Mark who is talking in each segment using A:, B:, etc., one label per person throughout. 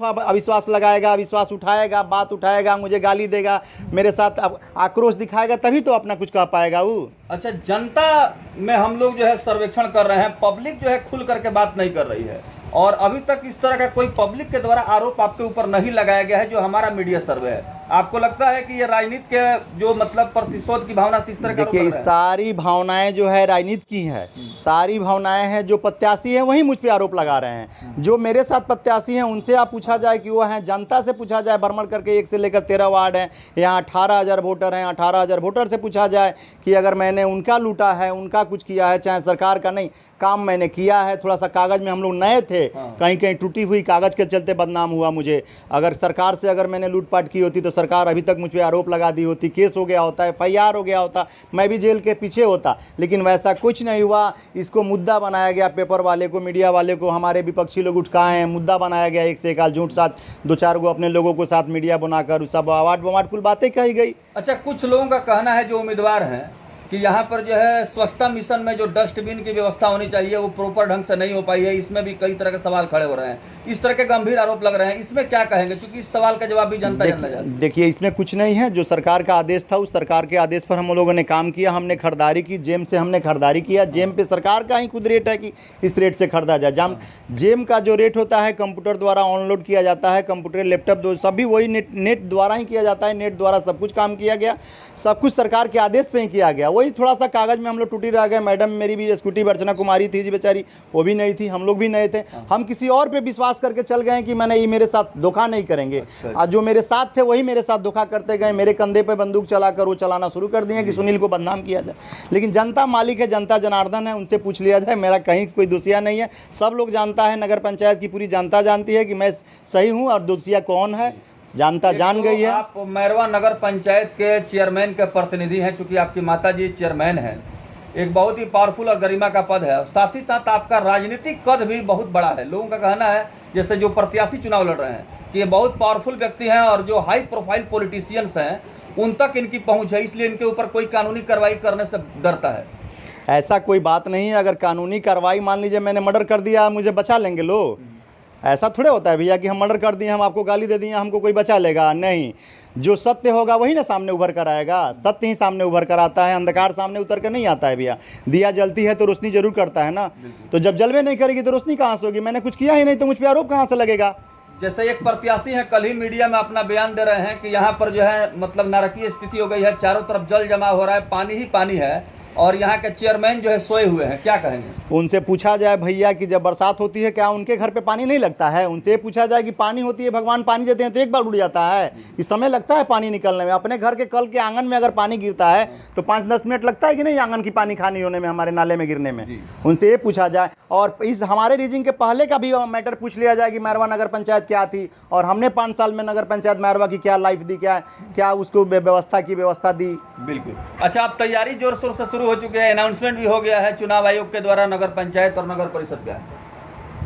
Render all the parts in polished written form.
A: अविश्वास लगाएगा, अविश्वास उठाएगा, बात उठाएगा, मुझे गाली देगा, मेरे साथ आक्रोश दिखाएगा, तभी तो अपना कुछ कह पाएगा वो।
B: अच्छा, जनता में हम लोग जो है सर्वेक्षण कर रहे हैं, पब्लिक जो है खुल करके बात नहीं कर रही है, और अभी तक इस तरह का कोई पब्लिक के द्वारा आरोप आपके ऊपर नहीं लगाया गया है जो हमारा मीडिया सर्वे है। आपको लगता है कि ये राजनीति के जो मतलब प्रतिशोध की भावना से इस तरह का
A: देखिए, सारी भावनाएं जो है राजनीति की है, सारी भावनाएं हैं जो प्रत्याशी हैं वही मुझ पे आरोप लगा रहे हैं। जो मेरे साथ प्रत्याशी हैं उनसे आप पूछा जाए कि वो हैं, जनता से पूछा जाए, भ्रमण करके 1 से लेकर 13 वार्ड हैं, यहाँ 18,000 वोटर हैं, 18,000 वोटर से पूछा जाए कि अगर मैंने उनका लूटा है, उनका कुछ किया है, चाहे सरकार का नहीं, काम मैंने किया है। थोड़ा सा कागज़ में हम लोग नए थे, कहीं कहीं टूटी हुई कागज़ के चलते बदनाम हुआ मुझे। अगर सरकार से अगर मैंने लूटपाट की होती तो सरकार अभी तक मुझ पर आरोप लगा दी होती, केस हो गया होता, FIR हो गया होता, मैं भी जेल के पीछे होता। लेकिन वैसा कुछ नहीं हुआ। इसको मुद्दा बनाया गया, पेपर वाले को, मीडिया वाले को, हमारे विपक्षी लोग उठकाए हैं, मुद्दा बनाया गया, एक से एक झूठ साथ 2-4 गो अपने लोगों को साथ मीडिया बनाकर सब अवार्ड कुल बातें कही गई।
B: अच्छा, कुछ लोगों का कहना है जो उम्मीदवार हैं कि यहाँ पर जो है स्वच्छता मिशन में जो डस्टबिन की व्यवस्था होनी चाहिए वो प्रॉपर ढंग से नहीं हो पाई है, इसमें भी कई तरह के सवाल खड़े हो रहे हैं, इस तरह के गंभीर आरोप लग रहे हैं। इसमें क्या कहेंगे, क्योंकि इस सवाल का जवाब भी जनता जानना चाहती है।
A: देखिए, इसमें कुछ नहीं है। जो सरकार का आदेश था उस सरकार के आदेश पर हम लोगों ने काम किया। हमने खरीदारी की, जेम से हमने खरीदारी किया। जेम पे सरकार का ही खुद रेट है कि इस रेट से खरीदा जाए। जेम का जो रेट होता है कंप्यूटर द्वारा ऑनलोड किया जाता है, कंप्यूटर लैपटॉप दो सभी वही नेट द्वारा ही किया जाता है। नेट द्वारा सब कुछ काम किया गया, सब कुछ सरकार के आदेश पे ही किया गया। वही थोड़ा सा कागज़ में हम लोग टूटी रह गए। मैडम मेरी भी स्कूटी अर्चना कुमारी थी जी बेचारी, वो भी नहीं थी, हम लोग भी नहीं थे। हम किसी और पे विश्वास करके चल गए कि मैंने ये मेरे साथ धोखा नहीं करेंगे। आज जो मेरे साथ थे वही मेरे साथ धोखा करते गए। मेरे कंधे पे बंदूक चलाकर वो चलाना शुरू कर दिए कि सुनील को बदनाम किया जाए। लेकिन जनता मालिक है, जनता जनार्दन है, उनसे पूछ लिया जाए। मेरा कहीं कोई दोषिया नहीं है, सब लोग जानता है। नगर पंचायत की पूरी जनता जानती है कि मैं सही हूँ और दोषिया कौन है, जनता जान गई है।
B: आप मैरवा नगर पंचायत के चेयरमैन के प्रतिनिधि हैं, चूंकि आपकी माता जी चेयरमैन हैं, एक बहुत ही पावरफुल और गरिमा का पद है। साथ ही साथ आपका राजनीतिक कद भी बहुत बड़ा है। लोगों का कहना है, जैसे जो प्रत्याशी चुनाव लड़ रहे हैं, कि ये बहुत पावरफुल व्यक्ति हैं और जो हाई प्रोफाइल पॉलिटिशियंस हैं उन तक इनकी पहुंच है, इसलिए इनके ऊपर कोई कानूनी कार्रवाई करने से डरता है।
A: ऐसा कोई बात नहीं है। अगर कानूनी कार्रवाई, मान लीजिए मैंने मर्डर कर दिया, मुझे बचा लेंगे लोग? ऐसा थोड़े होता है भैया कि हम मर्डर कर दिए, हम आपको गाली दे दिए, हमको कोई बचा लेगा? नहीं, जो सत्य होगा वही ना सामने उभर कर आएगा। सत्य ही सामने उभर कर आता है, अंधकार सामने उतर कर नहीं आता है भैया। दिया जलती है तो रोशनी जरूर करता है ना, तो जब जलवे नहीं करेगी तो रोशनी कहाँ से होगी? मैंने कुछ किया ही नहीं तो मुझ पर आरोप कहाँ से लगेगा?
B: जैसे एक प्रत्याशी हैं, कल ही मीडिया में अपना बयान दे रहे हैं कि यहाँ पर जो है मतलब नारकीय स्थिति हो गई है, चारों तरफ जल जमा हो रहा है, पानी ही पानी है, और यहाँ के चेयरमैन जो है सोए हुए हैं। क्या कहेंगे?
A: उनसे पूछा जाए भैया कि जब बरसात होती है क्या उनके घर पे पानी नहीं लगता है? उनसे पूछा जाए कि पानी होती है, भगवान पानी देते हैं तो एक बार उड़ जाता है कि समय लगता है पानी निकलने में? अपने घर के कल के आंगन में अगर पानी गिरता है तो 5-10 मिनट लगता है कि नहीं आंगन की पानी खानी होने में, हमारे नाले में गिरने में? उनसे ये पूछा जाए। और इस हमारे रीजन के पहले का भी मैटर पूछ लिया जाए कि मैरवा नगर पंचायत क्या थी और हमने 5 साल में नगर पंचायत मैरवा की क्या लाइफ दी, क्या उसको व्यवस्था दी।
B: बिल्कुल। अच्छा, अब तैयारी जोर शोर से शुरू हो चुके हैं, अनाउंसमेंट भी हो गया है चुनाव आयोग के द्वारा नगर पंचायत और नगर परिषद का,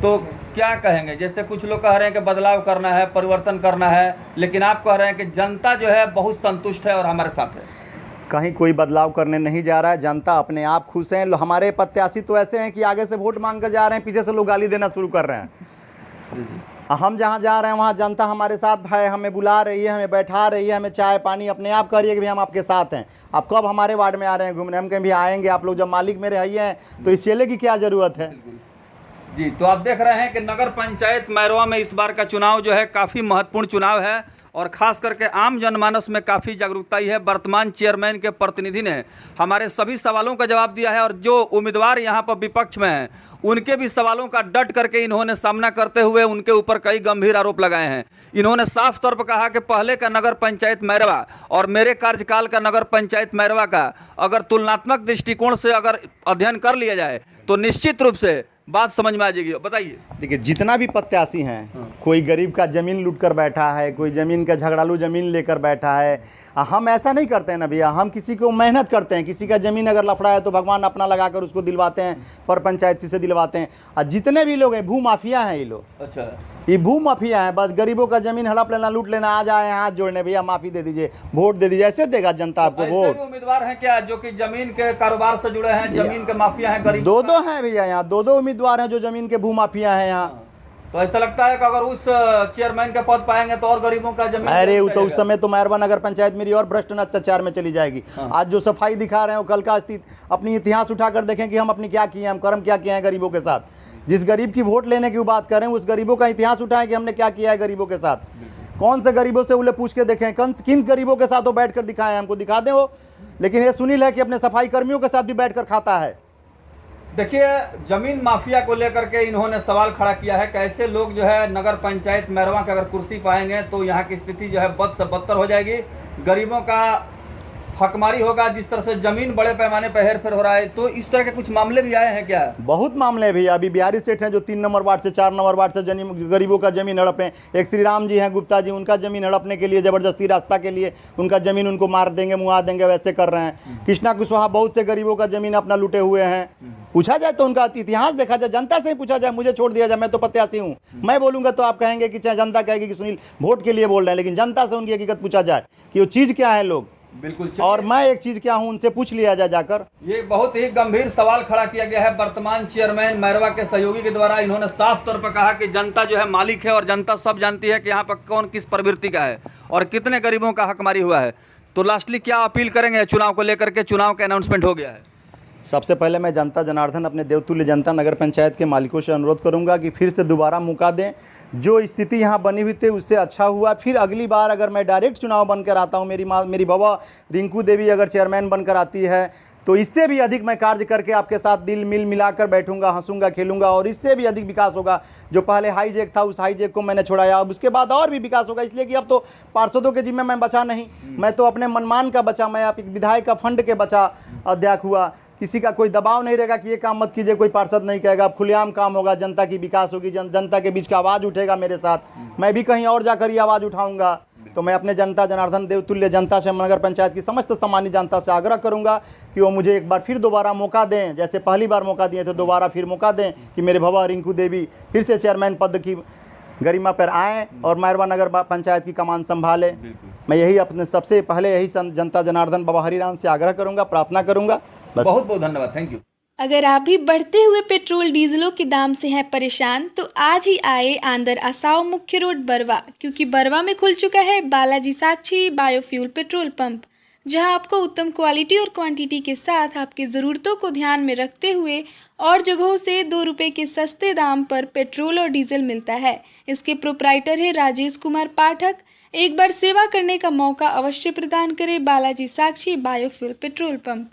B: तो क्या कहेंगे? जैसे कुछ लोग कह रहे हैं कि बदलाव करना है, परिवर्तन करना है, लेकिन आप कह रहे हैं कि जनता जो है बहुत संतुष्ट है और हमारे साथ है।
A: कहीं कोई बदलाव करने नहीं जा रहा है, जनता अपने आप खुश हैं। हमारे प्रत्याशी तो ऐसे हैं कि आगे से वोट मांग कर जा रहे हैं, पीछे से लोग गाली देना शुरू कर रहे हैं। हम जहाँ जा रहे हैं वहाँ जनता हमारे साथ है, हमें बुला रही है, हमें बैठा रही है, हमें चाय पानी अपने आप करिए कि भाई हम आपके साथ हैं। आप कब हमारे वार्ड में आ रहे हैं घूमने? हम कहीं भी आएंगे, आप लोग जब मालिक मेरे है हैं तो इस चेले की क्या ज़रूरत है?
B: जी, तो आप देख रहे हैं कि नगर पंचायत मैरवा में इस बार का चुनाव जो है काफ़ी महत्वपूर्ण चुनाव है और ख़ास करके आम जनमानस में काफ़ी जागरूकता ही है। वर्तमान चेयरमैन के प्रतिनिधि ने हमारे सभी सवालों का जवाब दिया है और जो उम्मीदवार यहाँ पर विपक्ष में हैं उनके भी सवालों का डट करके इन्होंने सामना करते हुए उनके ऊपर कई गंभीर आरोप लगाए हैं। इन्होंने साफ तौर पर कहा कि पहले का नगर पंचायत मैरवा और मेरे कार्यकाल का नगर पंचायत मैरवा का अगर तुलनात्मक दृष्टिकोण से अगर अध्ययन कर लिया जाए तो निश्चित रूप से बात समझ में आ जाएगी। बताइए।
A: देखिए, जितना भी प्रत्याशी हैं, कोई गरीब का ज़मीन लूट कर बैठा है, कोई ज़मीन का झगड़ालू ज़मीन लेकर बैठा है। हम ऐसा नहीं करते हैं ना भैया, हम किसी को मेहनत करते हैं। किसी का ज़मीन अगर लफड़ा है तो भगवान अपना लगाकर उसको दिलवाते हैं, पर पंचायत से दिलवाते हैं। और जितने भी लोग हैं भू माफिया हैं ये लोग।
B: अच्छा,
A: ये भू माफिया हैं, बस गरीबों का ज़मीन हड़प लेना, लूट लेना, आ जाए हाथ जोड़ने, भैया माफ़ी दे दीजिए, वोट दे दीजिए। ऐसे देगा जनता आपको वोट?
B: उम्मीदवार हैं क्या जो कि जमीन के कारोबार से जुड़े हैं, जमीन के माफिया हैं? गरीब
A: दो हैं भैया, यहाँ 2 उम्मीदवार हैं जो ज़मीन के भू माफिया हैं यहाँ।
B: तो ऐसा लगता है कि अगर उस चेयरमैन के पद पाएंगे तो और गरीबों का जमीन
A: अरे वो तो उस
B: मिलेगा।
A: समय तो मैरवा नगर पंचायत मेरी और भ्रष्ट अत्याचार में चली जाएगी। आज जो सफाई दिखा रहे हैं वो कल का अपनी इतिहास उठाकर देखें कि हम अपनी क्या किए हैं, हम कर्म क्या किए हैं गरीबों के साथ। जिस गरीब की वोट लेने की बात करें उस गरीबों का इतिहास उठाएं कि हमने क्या किया है गरीबों के साथ। कौन से गरीबों से उन्हें पूछ के देखें, किन गरीबों के साथ वो बैठ कर दिखाएं, हमको दिखा दें वो। लेकिन ये सुनील है कि अपने सफाई कर्मियों के साथ भी बैठ कर खाता है।
B: देखिए, जमीन माफिया को लेकर के इन्होंने सवाल खड़ा किया है। कैसे लोग जो है नगर पंचायत मैरवा की अगर कुर्सी पाएंगे तो यहाँ की स्थिति जो है बद से बदतर हो जाएगी, गरीबों का हकमारी होगा। जिस तरह से जमीन बड़े पैमाने पर हेर फेर हो रहा है, तो इस तरह के कुछ मामले भी आए हैं क्या?
A: बहुत मामले भी। अभी बिहारी सेठ हैं जो 3 नंबर वार्ड से 4 नंबर वार्ड से गरीबों का जमीन हड़प रहे हैं। एक श्री राम जी हैं गुप्ता जी, उनका जमीन हड़पने के लिए जबरदस्ती रास्ता के लिए उनका जमीन उनको मार देंगे, मुआ देंगे, वैसे कर रहे हैं। कृष्णा कुशवाहा बहुत से गरीबों का जमीन अपना लूटे हुए हैं। पूछा जाए तो उनका इतिहास देखा जाए, जनता से ही पूछा जाए, मुझे छोड़ दिया जाए, मैं तो प्रत्याशी हूँ। मैं बोलूंगा तो आप कहेंगे कि चाहे जनता कहेगी कि सुनील वोट के लिए बोल रहे हैं, लेकिन जनता से उनकी हकीकत पूछा जाए कि वो चीज़ क्या है लोग,
B: बिल्कुल।
A: और मैं एक चीज़ क्या हूँ उनसे पूछ लिया जाए जाकर।
B: ये बहुत ही गंभीर सवाल खड़ा किया गया है वर्तमान चेयरमैन मैरवा के सहयोगी के द्वारा। इन्होंने साफ तौर पर कहा कि जनता जो है मालिक है और जनता सब जानती है कि यहाँ पर कौन किस प्रवृत्ति का है और कितने गरीबों का हकमारी हुआ है। तो लास्टली क्या अपील करेंगे चुनाव को लेकर के? चुनाव का अनाउंसमेंट हो गया है।
A: सबसे पहले मैं जनता जनार्दन अपने देवतुल्य जनता नगर पंचायत के मालिकों से अनुरोध करूंगा कि फिर से दोबारा मौका दें। जो स्थिति यहाँ बनी हुई थी उससे अच्छा हुआ। फिर अगली बार अगर मैं डायरेक्ट चुनाव बनकर आता हूँ, मेरी बाबा रिंकू देवी अगर चेयरमैन बनकर आती है तो इससे भी अधिक मैं कार्य करके आपके साथ दिल मिलाकर बैठूंगा, हंसूंगा, खेलूंगा, और इससे भी अधिक विकास होगा। जो पहले हाईजेक था उस हाईजेक को मैंने छुड़ाया, अब उसके बाद और भी विकास होगा। इसलिए कि अब तो पार्षदों के जिम्मे मैं बचा नहीं, मैं तो अपने मनमान का बचा, मैं आप एक विधायक का फंड के बचा अध्यक्ष हुआ। किसी का कोई दबाव नहीं रहेगा कि ये काम मत कीजिए, कोई पार्षद नहीं कहेगा। अब खुलेआम काम होगा, जनता की विकास होगी, जनता के बीच का आवाज़ उठेगा मेरे साथ। मैं भी कहीं और जाकर ये आवाज़ उठाऊंगा। तो मैं अपने जनता जनार्दन देवतुल्य जनता से, नगर पंचायत की समस्त सम्मानित जनता से आग्रह करूंगा कि वो मुझे एक बार फिर दोबारा मौका दें, जैसे पहली बार मौका दिए थे, दोबारा फिर मौका दें कि मेरे भवा रिंकू देवी फिर से चेयरमैन पद की गरिमा पर आएँ और मैरवा नगर पंचायत की कमान संभालें। मैं यही अपने सबसे पहले यही जनता जनार्दन बाबा हरिराम से आग्रह करूँगा, प्रार्थना करूँगा।
B: बहुत बहुत धन्यवाद, थैंक यू।
C: अगर आप भी बढ़ते हुए पेट्रोल डीजलों के दाम से हैं परेशान तो आज ही आए आंदर आसाव मुख्य रोड बरवा, क्योंकि बरवा में खुल चुका है बालाजी साक्षी बायोफ्यूल पेट्रोल पंप, जहां आपको उत्तम क्वालिटी और क्वांटिटी के साथ आपकी ज़रूरतों को ध्यान में रखते हुए और जगहों से 2 रुपये के सस्ते दाम पर पेट्रोल और डीजल मिलता है। इसके प्रोप्राइटर है राजेश कुमार पाठक। एक बार सेवा करने का मौका अवश्य प्रदान करें बालाजी साक्षी बायोफ्यूल पेट्रोल पंप।